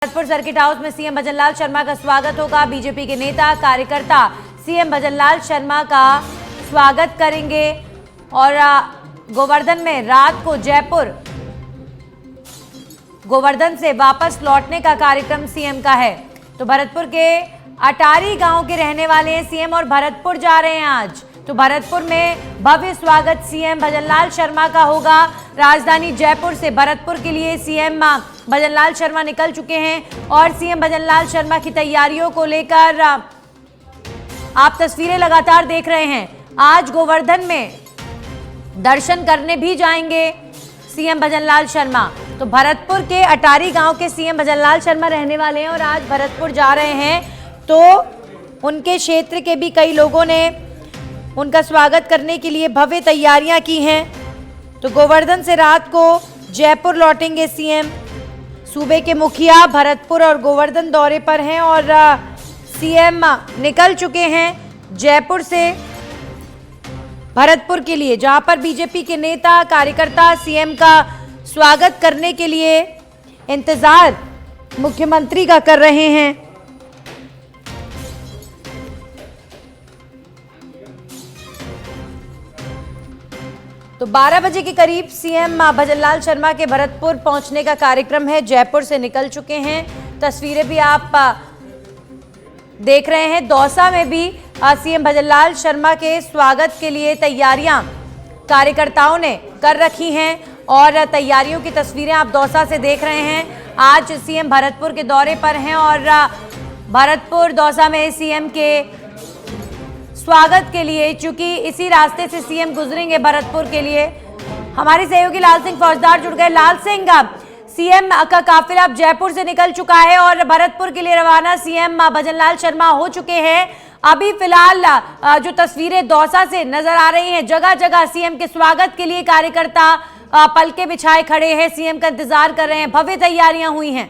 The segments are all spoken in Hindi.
भरतपुर सर्किट हाउस में सीएम भजनलाल शर्मा का स्वागत होगा। बीजेपी के नेता कार्यकर्ता सीएम भजनलाल शर्मा का स्वागत करेंगे और गोवर्धन में रात को जयपुर गोवर्धन से वापस लौटने का कार्यक्रम सीएम का है। तो भरतपुर के अटारी गांव के रहने वाले हैं सीएम और भरतपुर जा रहे हैं आज। तो भरतपुर में भव्य स्वागत सीएम भजनलाल शर्मा का होगा। राजधानी जयपुर से भरतपुर के लिए सीएम भजनलाल शर्मा निकल चुके हैं और सीएम भजनलाल शर्मा की तैयारियों को लेकर आप तस्वीरें लगातार देख रहे हैं। आज गोवर्धन में दर्शन करने भी जाएंगे सीएम भजनलाल शर्मा। तो भरतपुर के अटारी गांव के सीएम भजनलाल शर्मा रहने वाले हैं और आज भरतपुर जा रहे हैं। तो उनके क्षेत्र के भी कई लोगों ने उनका स्वागत करने के लिए भव्य तैयारियां की हैं। तो गोवर्धन से रात को जयपुर लौटेंगे सीएम। सूबे के मुखिया भरतपुर और गोवर्धन दौरे पर हैं और सीएम निकल चुके हैं जयपुर से भरतपुर के लिए, जहां पर बीजेपी के नेता कार्यकर्ता सीएम का स्वागत करने के लिए इंतजार मुख्यमंत्री का कर रहे हैं। तो 12 बजे के करीब सीएम भजनलाल शर्मा के भरतपुर पहुंचने का कार्यक्रम है। जयपुर से निकल चुके हैं। तस्वीरें भी आप देख रहे हैं। दौसा में भी सीएम भजनलाल शर्मा के स्वागत के लिए तैयारियां कार्यकर्ताओं ने कर रखी हैं और तैयारियों की तस्वीरें आप दौसा से देख रहे हैं। आज सीएम भरतपुर के दौरे पर हैं और भरतपुर दौसा में सीएम के स्वागत के लिए, चूंकि इसी रास्ते से सीएम गुजरेंगे भरतपुर के लिए, हमारे सहयोगी लाल सिंह फौजदार जुड़ गए। लाल सिंह, सीएम का काफिला अब जयपुर से निकल चुका है और भरतपुर के लिए रवाना सीएम भजनलाल शर्मा हो चुके हैं। अभी फिलहाल जो तस्वीरें दौसा से नजर आ रही हैं, जगह जगह सीएम के स्वागत के लिए कार्यकर्ता पलके बिछाए खड़े हैं, सीएम का इंतजार कर रहे हैं। भव्य तैयारियां हुई हैं।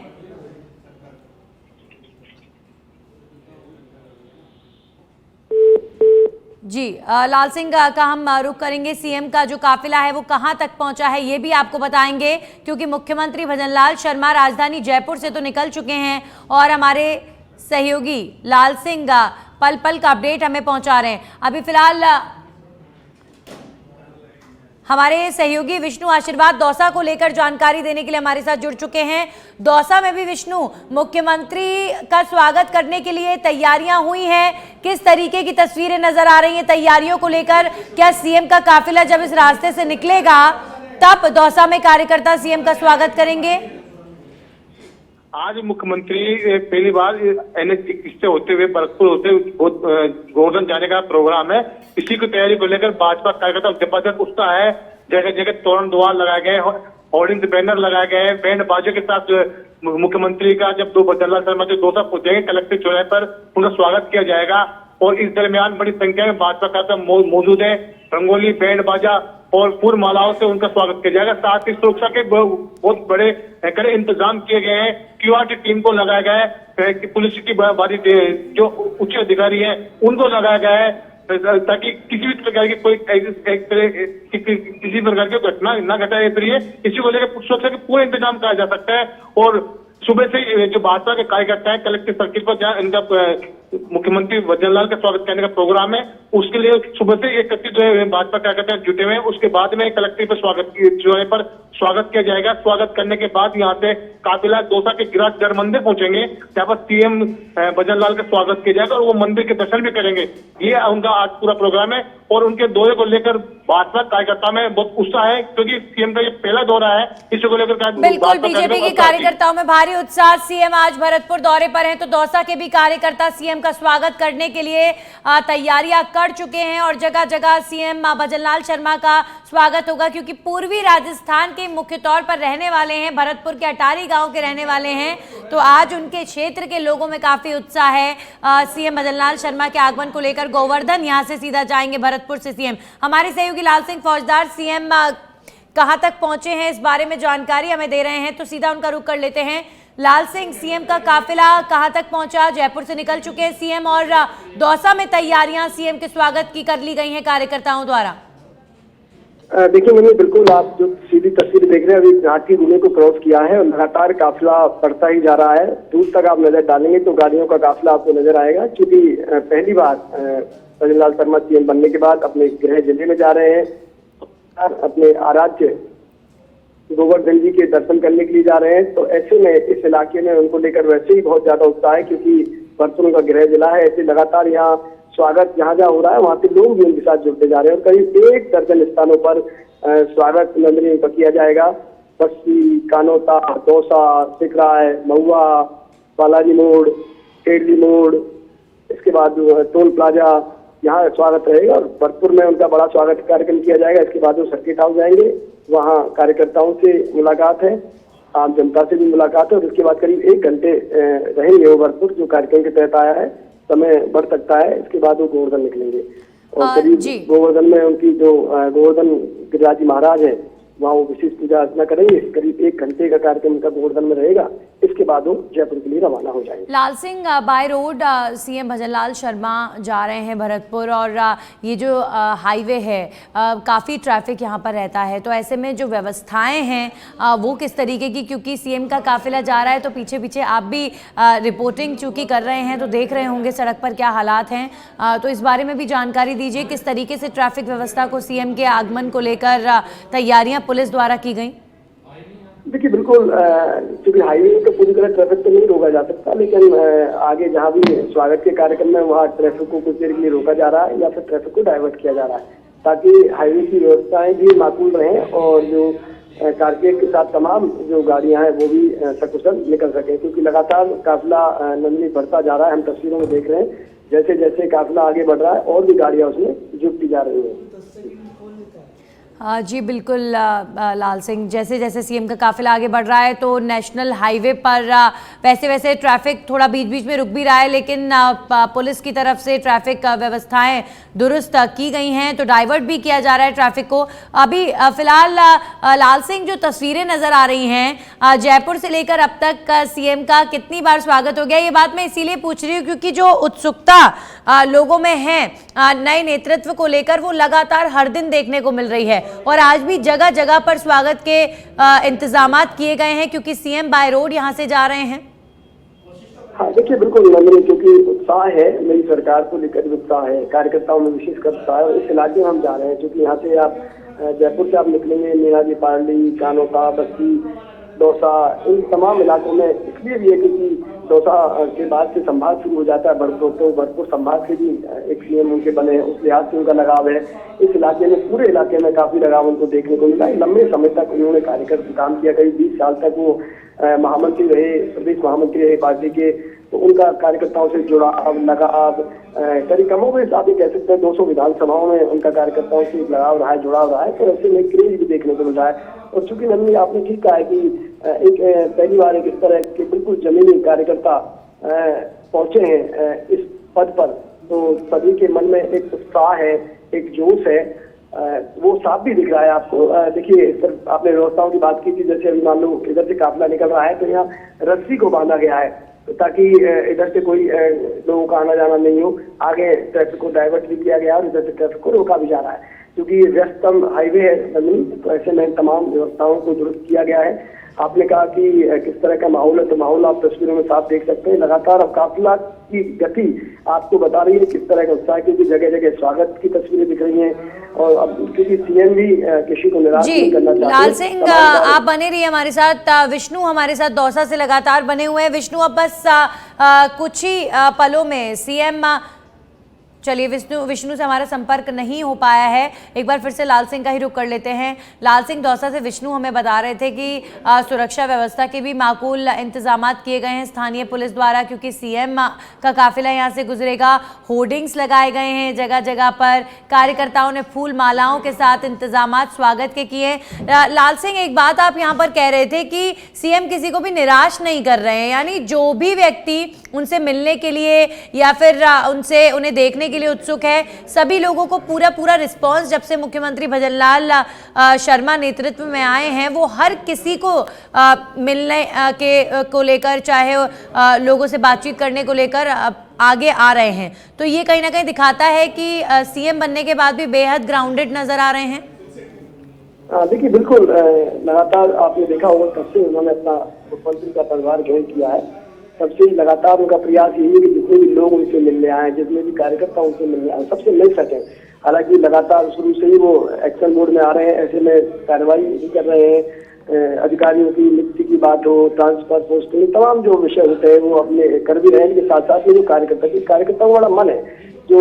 जी लाल सिंह का हम रुख करेंगे। सीएम का जो काफिला है वो कहां तक पहुंचा है ये भी आपको बताएंगे, क्योंकि मुख्यमंत्री भजनलाल शर्मा राजधानी जयपुर से तो निकल चुके हैं और हमारे सहयोगी लाल सिंह पल पल का अपडेट हमें पहुंचा रहे हैं। अभी फिलहाल हमारे सहयोगी विष्णु आशीर्वाद दौसा को लेकर जानकारी देने के लिए हमारे साथ जुड़ चुके हैं। दौसा में भी विष्णु, मुख्यमंत्री का स्वागत करने के लिए तैयारियां हुई हैं। किस तरीके की तस्वीरें नजर आ रही हैं तैयारियों को लेकर? क्या सीएम का काफिला जब इस रास्ते से निकलेगा तब दौसा में कार्यकर्ता सीएम का स्वागत करेंगे? आज मुख्यमंत्री पहली बार NH-21 से होते हुए भरतपुर होते हुए गोवर्धन जाने का प्रोग्राम है। इसी की तैयारी को लेकर भाजपा कार्यकर्ता जबरदस्त उत्साह है। जगह जगह तोरण द्वार लगाए गए, होर्डिंग बैनर लगाए गए हैं। बैंड बाजों के साथ मुख्यमंत्री का जब भजनलाल शर्मा जो दौसा पहुंचेंगे कलेक्टर चौराहे पर उनका स्वागत किया जाएगा और इस दरमियान बड़ी संख्या में भाजपा कार्यकर्ता मौजूद है। रंगोली, बैंड बाजा और फूल मालाओं से उनका स्वागत किया जाएगा। साथ ही सुरक्षा के बहुत बड़े कड़े इंतजाम किए गए हैं। क्यूआर की टीम को लगाया गया है, पुलिस की बारी जो उच्च अधिकारी हैं उनको लगाया गया है, ताकि किसी भी प्रकार की कोई किसी प्रकार की घटना न घटाए। इसी को लेकर सुरक्षा के पूरे इंतजाम किया जा सकता है। और सुबह से जो भाजपा के कार्यकर्ता है कलेक्टर सर्किल पर जहाँ इनका मुख्यमंत्री भजनलाल का स्वागत करने का प्रोग्राम है, उसके लिए सुबह से 31 जो है भाजपा कार्यकर्ता जुटे हुए हैं। उसके बाद में कलेक्टर पर स्वागत किया जाएगा। स्वागत करने के बाद यहाँ से काफिला दौसा के गिरिराज मंदिर पहुंचेंगे, जहाँ पर सीएम भजनलाल का स्वागत किया जाएगा और वो मंदिर के दर्शन भी करेंगे। ये उनका आज पूरा प्रोग्राम है और उनके दौरे को लेकर भाजपा कार्यकर्ता में बहुत उत्साह है, क्योंकि सीएम का ये पहला दौरा है। इसी को लेकर बिल्कुल बीजेपी के कार्यकर्ताओं में भारी उत्साह। सीएम आज भरतपुर दौरे पर हैं, तो दौसा के भी कार्यकर्ता सीएम का स्वागत करने के लिए तैयारियां कर चुके हैं और जगह जगह सीएम भजनलाल शर्मा का स्वागत होगा, क्योंकि पूर्वी राजस्थान के मुख्य तौर पर रहने वाले हैं, भरतपुर के अटारी गांव के रहने वाले हैं। तो आज उनके क्षेत्र के लोगों में काफी उत्साह है सीएम भजनलाल शर्मा के आगमन को लेकर। गोवर्धन यहां से सीधा जाएंगे भरतपुर से सीएम। हमारे सहयोगी लाल सिंह फौजदार सीएम कहां तक पहुंचे हैं इस बारे में जानकारी हमें दे रहे हैं, तो सीधा उनका रुख कर लेते हैं। लाल सिंह, सीएम का काफिला कहां तक पहुंचा? जयपुर से निकल चुके हैं सीएम और दौसा में तैयारियां सीएम के स्वागत की कर ली गई हैं कार्यकर्ताओं द्वारा। देखिए मैंने बिल्कुल, आप जो सीधी तस्वीर देख रहे हैं अभी घाट की गुने को क्रॉस किया है और लगातार काफिला बढ़ता ही जा रहा है। दूर तक आप नजर डालेंगे तो गाड़ियों का काफिला आपको नजर आएगा, क्योंकि पहली बार भजन लाल शर्मा सीएम बनने के बाद अपने गृह जिले में जा रहे हैं, अपने आराध्य गोवर्धन जी के दर्शन करने के लिए जा रहे हैं। तो ऐसे में इस इलाके में उनको लेकर वैसे ही बहुत ज्यादा उत्साह है, क्योंकि भरतपुर उनका गृह जिला है। ऐसे लगातार यहाँ स्वागत जहाँ जहाँ हो रहा है वहाँ पे लोग भी उनके साथ जुड़ते जा रहे हैं और करीब 1 दर्जन स्थानों पर स्वागत नंदनी उनका किया जाएगा। बस्ती, कानोता, दौसा, सिकराय, महुआ, बालाजी मोड़, टेडली मोड़, इसके बाद टोल प्लाजा, यहाँ स्वागत रहेगा और भरतपुर में उनका बड़ा स्वागत कार्यक्रम किया जाएगा। इसके बाद वो सर्किट हाउस जाएंगे, वहाँ कार्यकर्ताओं से मुलाकात है, आम जनता से भी मुलाकात है और उसके बाद करीब 1 घंटे रहेंगे वो भरतपुर, जो कार्यक्रम के तहत आया है। समय बढ़ सकता है, इसके बाद वो गोवर्धन निकलेंगे और करीब गोवर्धन में उनकी जो गोवर्धन गिरिराज जी महाराज है वहाँ वो विशेष पूजा अर्चना करेंगे। करीब 1 घंटे का कार्यक्रम उनका गोवर्धन में रहेगा। इसके बाद वो जयपुर के लिए रवाना हो जाएंगे। Lal Singh, by road CM Bhajanlal Sharma जा रहे हैं भरतपुर और ये जो हाईवे है काफ़ी ट्रैफिक यहाँ पर रहता है, तो ऐसे में जो व्यवस्थाएं हैं वो किस तरीके की, क्योंकि सीएम का काफिला जा रहा है तो पीछे पीछे आप भी रिपोर्टिंग चूँकि कर रहे हैं तो देख रहे होंगे सड़क पर क्या हालात हैं, तो इस बारे में भी जानकारी दीजिए। किस तरीके से ट्रैफिक व्यवस्था को सीएम के आगमन को लेकर तैयारियां पुलिस द्वारा की गई? देखिए बिल्कुल, क्योंकि हाईवे तो पूरी तरह ट्रैफिक तो नहीं रोका जा सकता, लेकिन आगे जहाँ भी स्वागत के कार्यक्रम में वहाँ ट्रैफिक को कुछ देर के लिए रोका जा रहा है या फिर ट्रैफिक को डाइवर्ट किया जा रहा है, ताकि हाईवे की व्यवस्थाएं भी माकूल रहें और जो कारपेट के साथ तमाम जो गाड़ियां हैं वो भी सकुशल निकल सके, क्योंकि लगातार काफिला नंदनी बढ़ता जा रहा है। हम तस्वीरों में देख रहे हैं जैसे जैसे काफिला आगे बढ़ रहा है और भी गाड़ियां उसमें जुटती जा रही है। जी बिल्कुल लाल सिंह, जैसे जैसे सीएम का काफिला आगे बढ़ रहा है तो नेशनल हाईवे पर वैसे वैसे ट्रैफिक थोड़ा बीच बीच में रुक भी रहा है, लेकिन पुलिस की तरफ से ट्रैफिक व्यवस्थाएं दुरुस्त की गई हैं, तो डाइवर्ट भी किया जा रहा है ट्रैफिक को। अभी फिलहाल लाल सिंह जो तस्वीरें नज़र आ रही हैं जयपुर से लेकर अब तक सीएम का कितनी बार स्वागत हो गया, ये बात मैं इसीलिए पूछ रही हूँ क्योंकि जो उत्सुकता लोगों में है नए नेतृत्व को लेकर वो लगातार हर दिन देखने को मिल रही है और आज भी जगह जगह पर स्वागत के इंतजामात किए गए हैं क्योंकि सीएम बाय रोड यहां से जा रहे हैं। हाँ देखिए बिल्कुल नंदनी, क्योंकि उत्साह है, मेरी सरकार को लेकर उत्साह है, कार्यकर्ताओं में विशेष कर उत्साह है। इस इलाके में हम जा रहे हैं क्योंकि यहाँ से आप जयपुर से आप निकलेंगे मीनाजी पार्ली, कानोता, बस्ती, दौसा, इन तमाम इलाकों में इसलिए भी है क्योंकि दौसा के बाद से संभाग शुरू हो जाता है भरतपुर, तो भरतपुर संभाग से भी एक सीएम उनके बने हैं, उस लिहाज से उनका लगाव है। इस इलाके में पूरे इलाके में काफी लगाव उनको देखने को मिला। लंबे समय तक उन्होंने कार्यकर्ता काम किया, करीब 20 साल तक वो महामंत्री रहे, प्रदेश महामंत्री रहे पार्टी के, तो उनका कार्यकर्ताओं से जुड़ाव लगाव करीब कमों में आप कह सकते हैं 200 विधानसभाओं में उनका कार्यकर्ताओं से लगाव रहा है, जुड़ाव रहा है, तो ऐसे में क्रेज भी देखने को मिल रहा है। और चूंकि नंदनी आपने ठीक कहा है कि एक पहली बार एक इस तरह के बिल्कुल जमीनी कार्यकर्ता पहुंचे हैं इस पद पर, तो सभी के मन में एक उत्साह है, एक जोश है, वो साफ भी दिख रहा है आपको। देखिए सर, आपने व्यवस्थाओं की बात की थी, जैसे अभी मान लो इधर से काफिला निकल रहा है तो यहाँ रस्सी को बांधा गया है ताकि इधर से कोई लोगों का आना जाना नहीं हो। आगे ट्रैफिक को डाइवर्ट भी किया गया और इधर से ट्रैफिक को रोका भी जा रहा है क्योंकि व्यस्तम हाईवे है नंदनी, तो ऐसे में तमाम व्यवस्थाओं को दुरुस्त किया गया है। आपने कहा कि किस तरह का माहौल है, तो माहौल आप तस्वीरों में साफ देख सकते हैं। लगातार अब काफिला की गति आपको बता रही है किस तरह का उत्साह, क्योंकि जगह जगह स्वागत की तस्वीरें दिख रही हैं और अब क्योंकि सीएम भी किसी को निराश नहीं करना चाहते। लाल सिंह आप बने रहिए हमारे साथ, विष्णु हमारे साथ दौसा से लगातार बने हुए हैं। विष्णु, अब बस कुछ ही पलों में सीएम, चलिए विष्णु से हमारा संपर्क नहीं हो पाया है, एक बार फिर से लाल सिंह का ही रुख कर लेते हैं। लाल सिंह, दौसा से विष्णु हमें बता रहे थे कि सुरक्षा व्यवस्था के भी माकूल इंतजामात किए गए हैं स्थानीय पुलिस द्वारा क्योंकि सीएम का काफिला यहां से गुजरेगा। होर्डिंग्स लगाए गए हैं जगह जगह पर, कार्यकर्ताओं ने फूल मालाओं के साथ इंतजामात स्वागत के किए। लाल सिंह, एक बात आप यहाँ पर कह रहे थे कि सीएम किसी को भी निराश नहीं कर रहे हैं, यानी जो भी व्यक्ति उनसे मिलने के लिए या फिर उन्हें देखने के लिए उत्सुक है, सभी लोगों को पूरा रिस्पांस जब से मुख्यमंत्री भजनलाल शर्मा नेतृत्व में आए हैं वो हर किसी को मिलने को लेकर, चाहे लोगों से बातचीत करने को लेकर आगे आ रहे हैं। तो ये कहीं ना कहीं दिखाता है कि सीएम बनने के बाद भी बेहद ग्राउंडेड नजर आ रहे हैं। देखिए बिल्कुल लगातार आपने देखा होगा कब से उन्होंने अपना मुख्यमंत्री का पदभार ग्रहण किया है, तब से लगातार उनका प्रयास यही है कि जितने भी लोग उनसे मिलने आए, जितने भी कार्यकर्ता उनसे मिलने आए, सबसे मिल सकें। हालांकि लगातार शुरू से ही वो एक्शन मोड में आ रहे हैं, ऐसे में कार्रवाई भी कर रहे हैं। अधिकारियों की नियुक्ति की बात हो, ट्रांसफर, पोस्टिंग, तमाम जो विषय होते हैं वो अपने कर भी रहे हैं। इनके साथ साथ में जो कार्यकर्ताओं वाला मन है, जो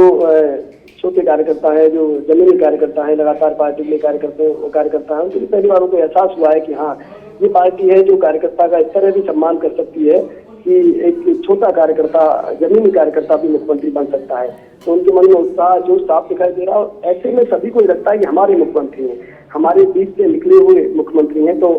छोटे कार्यकर्ता है, जो जमीनी कार्यकर्ता है, लगातार पार्टी के कार्यकर्ता है, उनके पहली बार उनको एहसास हुआ है कि हाँ, ये पार्टी है जो कार्यकर्ता का इस तरह भी सम्मान कर सकती है कि एक छोटा कार्यकर्ता, जमीनी कार्यकर्ता भी मुख्यमंत्री बन सकता है। तो उनके मन में उत्साह जो साफ दिखाई दे रहा है। और ऐसे में सभी को लगता है कि हमारे मुख्यमंत्री हैं, हमारे बीच से निकले हुए मुख्यमंत्री हैं, तो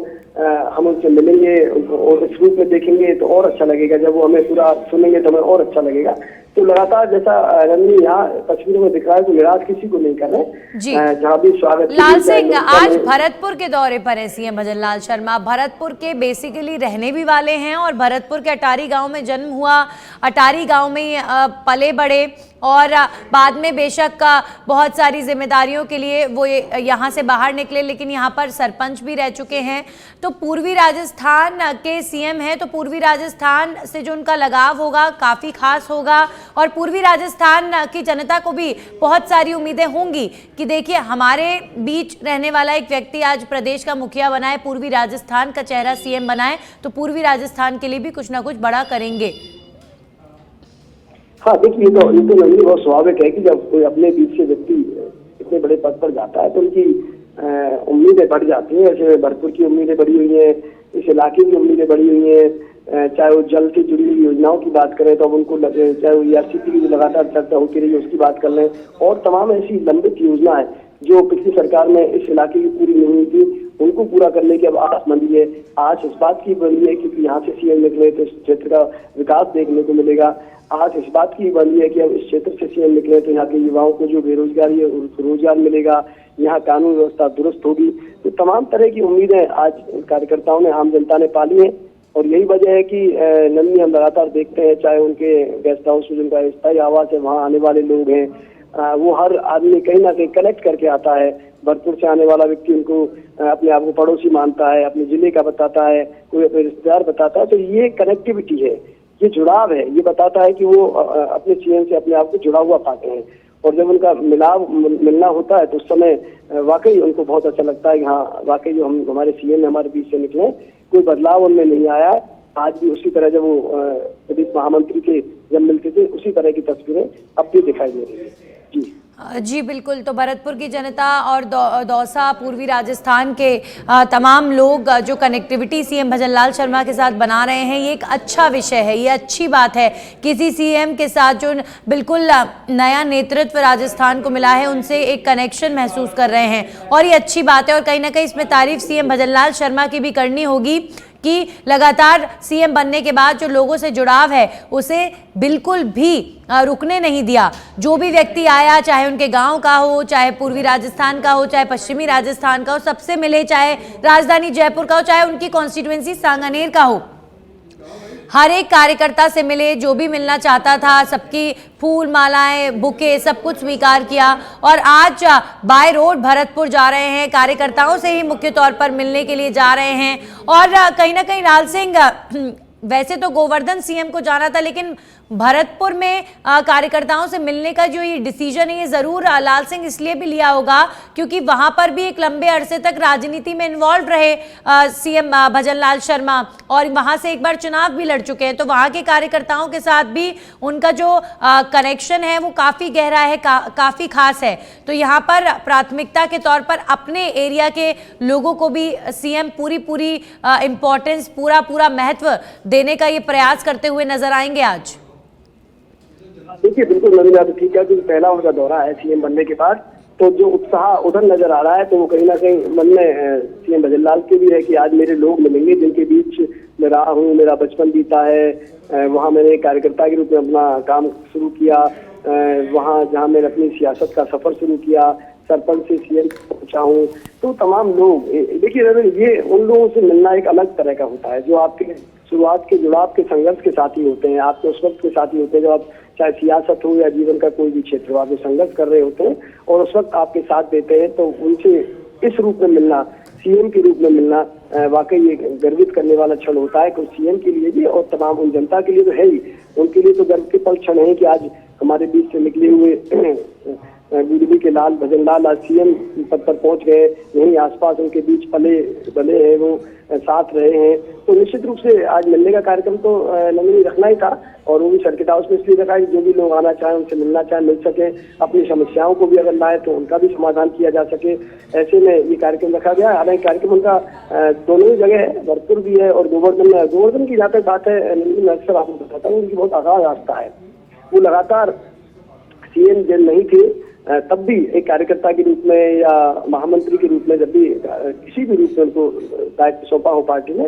हम उनसे मिलेंगे और इस रूप में देखेंगे तो और अच्छा लगेगा। जब वो हमें पूरा सुनेंगे तो हमें और अच्छा लगेगा। तो लगातार जैसा रंजनी यहाँ तस्वीरों में दिख रहा है, तो निराश किसी को नहीं कर रहे। जहाँ भी स्वागत। लाल सिंह आज भरतपुर के दौरे पर है सीएम भजनलाल शर्मा। भरतपुर के बेसिकली रहने भी वाले हैं और भरतपुर के अटारी गांव में जन्म हुआ, अटारी गांव में पले बड़े और बाद में बेशक बहुत सारी जिम्मेदारियों के लिए वो यहाँ से बाहर निकले, लेकिन यहाँ पर सरपंच भी रह चुके हैं। तो पूर्वी राजस्थान के सीएम हैं, तो पूर्वी राजस्थान से जो उनका लगाव होगा काफ़ी खास होगा और पूर्वी राजस्थान की जनता को भी बहुत सारी उम्मीदें होंगी कि देखिए हमारे बीच रहने वाला एक व्यक्ति आज प्रदेश का मुखिया बनाए, पूर्वी राजस्थान का चेहरा सीएम बनाए, तो पूर्वी राजस्थान के लिए भी कुछ ना कुछ बड़ा करेंगे। हाँ देखिए, ये तो नहीं, बहुत स्वाभाविक है कि जब कोई अपने बीच से व्यक्ति इतने बड़े पद पर जाता है तो उनकी उम्मीदें बढ़ जाती हैं। ऐसे भरतपुर की उम्मीदें बढ़ी हुई हैं, इस इलाके की उम्मीदें बढ़ी हुई हैं। चाहे वो जल से जुड़ी हुई योजनाओं की बात करें तो अब उनको चाहे वो ERCP की जो लगातार चर्चा होती रही है उसकी बात कर लें, और तमाम ऐसी लंबित योजना है जो पिछली सरकार में इस इलाके की पूरी नहीं हुई थी, उनको पूरा करने की अब आस बंधी है। आज इस बात की बनी है क्योंकि यहाँ से सीएम निकले तो इस क्षेत्र का विकास देखने को मिलेगा। आज इस बात की बनी है कि अब इस क्षेत्र से सीएम निकले तो यहाँ के युवाओं को जो बेरोजगारी है रोजगार मिलेगा, यहाँ कानून व्यवस्था दुरुस्त होगी। तो तमाम तरह की उम्मीदें आज कार्यकर्ताओं ने, आम जनता ने पाली है। और यही वजह है कि नंदी हम लगातार देखते हैं, चाहे उनके गेस्ट हाउस में जिनका स्थायी आवास है वहाँ आने वाले लोग हैं, वो हर आदमी कहीं ना कहीं कनेक्ट करके आता है। भरतपुर से आने वाला व्यक्ति उनको अपने आप को पड़ोसी मानता है, अपने जिले का बताता है, कोई अपने रिश्तेदार बताता है। तो ये कनेक्टिविटी है, ये जुड़ाव है, ये बताता है कि वो अपने सीएम से अपने आप को जुड़ा हुआ पाते हैं। और जब उनका मिलना होता है तो उस समय वाकई उनको बहुत अच्छा लगता है कि हाँ वाकई जो हम हमारे सीएम हमारे बीच से निकले, कोई बदलाव उनमें नहीं आया। आज भी उसी तरह जब वो प्रदेश महामंत्री के जब मिलते थे उसी तरह की तस्वीरें अब भी दिखाई दे रही है। जी बिल्कुल। तो भरतपुर की जनता और दौसा पूर्वी राजस्थान के तमाम लोग जो कनेक्टिविटी सीएम भजनलाल शर्मा के साथ बना रहे हैं, ये एक अच्छा विषय है, ये अच्छी बात है। किसी सीएम के साथ जो बिल्कुल नया नेतृत्व राजस्थान को मिला है उनसे एक कनेक्शन महसूस कर रहे हैं और ये अच्छी बात है। और कहीं ना कहीं इसमें तारीफ सीएम भजनलाल शर्मा की भी करनी होगी कि लगातार सीएम बनने के बाद जो लोगों से जुड़ाव है उसे बिल्कुल भी रुकने नहीं दिया। जो भी व्यक्ति आया, चाहे उनके गांव का हो, चाहे पूर्वी राजस्थान का हो, चाहे पश्चिमी राजस्थान का हो, सबसे मिले, चाहे राजधानी जयपुर का हो, चाहे उनकी कॉन्स्टिट्यूएंसी सांगानेर का हो, हर एक कार्यकर्ता से मिले, जो भी मिलना चाहता था सबकी फूल मालाएं बुके सब कुछ स्वीकार किया। और आज बाय रोड भरतपुर जा रहे हैं, कार्यकर्ताओं से ही मुख्य तौर पर मिलने के लिए जा रहे हैं। और कहीं ना कहीं लाल सिंह, वैसे तो गोवर्धन सीएम को जाना था, लेकिन भरतपुर में कार्यकर्ताओं से मिलने का जो ये डिसीजन है ये ज़रूर लाल सिंह इसलिए भी लिया होगा क्योंकि वहाँ पर भी एक लंबे अरसे तक राजनीति में इन्वॉल्व रहे सीएम भजनलाल शर्मा और वहाँ से एक बार चुनाव भी लड़ चुके हैं। तो वहाँ के कार्यकर्ताओं के साथ भी उनका जो कनेक्शन है वो काफ़ी गहरा है, काफ़ी खास है। तो यहाँ पर प्राथमिकता के तौर पर अपने एरिया के लोगों को भी सीएम पूरी इम्पोर्टेंस, पूरा महत्व देने का ये प्रयास करते हुए नजर आएंगे आज। देखिए बिल्कुल नवीन तो ठीक है कि पहला उनका दौरा है सीएम बनने के बाद, तो जो उत्साह उधर नजर आ रहा है तो वो कहीं ना कहीं मन में सीएम भजनलाल के भी है कि आज मेरे लोग मिलेंगे जिनके बीच मैं रहा हूँ, मेरा बचपन बीता है, वहाँ मैंने एक कार्यकर्ता के रूप में अपना काम शुरू किया, वहाँ जहाँ मैंने अपनी सियासत का सफर शुरू किया, सरपंच से सीएम पहुंचा हूँ। तो तमाम लोग देखिए ये उन लोगों से मिलना एक अलग तरह का होता है जो आपके शुरुआत के जुड़ाव के संघर्ष के साथी होते हैं, आपके उस वक्त के साथी होते हैं जब आप चाहे सियासत हो या जीवन का कोई भी क्षेत्र हो, आप संघर्ष कर रहे होते हैं और उस वक्त आपके साथ देते हैं। तो उनसे इस रूप में मिलना, सीएम के रूप में मिलना वाकई ये गर्वित करने वाला क्षण होता है कि सीएम के लिए भी और तमाम उन जनता के लिए तो है ही, उनके लिए तो गर्व के पल क्षण है कि आज हमारे बीच से निकले हुए बीडीबी के लाल भजन लाल आज सीएम पद पर पहुंच गए, यहीं आसपास उनके बीच पले बले हैं, वो साथ रहे हैं। तो निश्चित रूप से आज मिलने का कार्यक्रम तो नंदनी रखना ही था, और वो भी सर्किट हाउस में इसलिए रखा है कि जो भी लोग आना चाहें उनसे मिलना चाहें मिल सके, अपनी समस्याओं को भी अगर लाए तो उनका भी समाधान किया जा सके, ऐसे में ये कार्यक्रम रखा गया। हालांकि कार्यक्रम उनका दोनों ही जगह है, भरतपुर भी है और गोवर्धन में। गोवर्धन की जहाँ तक बात है नंदनी, मैं अक्सर आपको बताता हूँ उनकी बहुत आगाज रास्ता है, वो लगातार सीएम जब नहीं थे तब भी एक कार्यकर्ता के रूप में या महामंत्री के रूप में, जब भी किसी भी रूप में उनको दायित्व सौंपा हो पार्टी ने,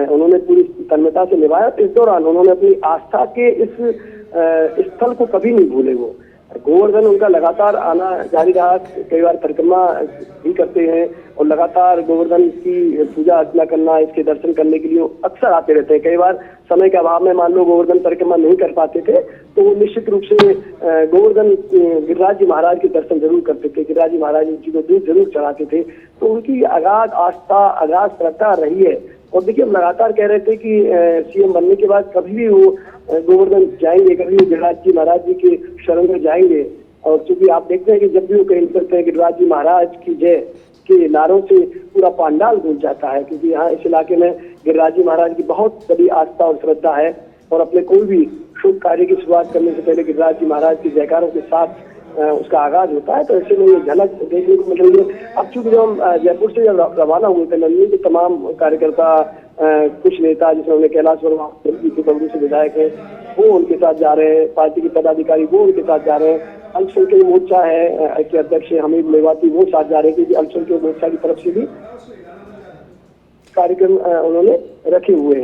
उन्होंने पूरी तन्मयता से निभाया। इस दौरान उन्होंने अपनी आस्था के इस स्थल को कभी नहीं भूले। वो गोवर्धन उनका लगातार आना जारी रहा, कई बार परिक्रमा भी करते हैं और लगातार गोवर्धन की पूजा अर्चना करना, इसके दर्शन करने के लिए अक्सर आते रहते हैं। कई बार समय के अभाव में मान लो गोवर्धन परिक्रमा नहीं कर पाते थे तो वो निश्चित रूप से गोवर्धन गिरिराज जी महाराज के दर्शन जरूर करते थे, गिरिराज जी महाराज जी को दूध जरूर चढ़ाते थे। तो उनकी अगाध आस्था, अगाध श्रद्धा रही है। और देखिए, हम लगातार कह रहे थे कि सीएम बनने के बाद कभी भी वो गोवर्धन जाएंगे, कभी भी गिरिराज जी महाराज जी के शरण में जाएंगे। और चूंकि आप देखते हैं कि जब भी वो कहीं करते हैं गिरिराज जी महाराज की जय के नारों से पूरा पंडाल गूंज जाता है, क्योंकि यहाँ इस इलाके में गिरिराज जी महाराज की बहुत बड़ी आस्था और श्रद्धा है। और अपने कोई भी शुभ कार्य की शुरुआत करने से पहले गिरिराज जी महाराज की जयकारों के साथ उसका आगाज होता है। तो ऐसे में ये झलक देखने को मिल रही है। अब चूंकि जब हम जयपुर से जब रवाना हुए थे नंदनी के तमाम कार्यकर्ता, कुछ नेता जिसमें कैलाश वर्मा बबरू से विधायक है, वो उनके साथ जा रहे हैं, पार्टी के पदाधिकारी वो उनके साथ जा रहे हैं, अल्पसंख्यक मोर्चा है के अध्यक्ष हमीद मेवाती वो साथ जा रहे हैं, क्योंकि अल्पसंख्यक मोर्चा की तरफ से भी कार्यक्रम उन्होंने रखे हुए हैं।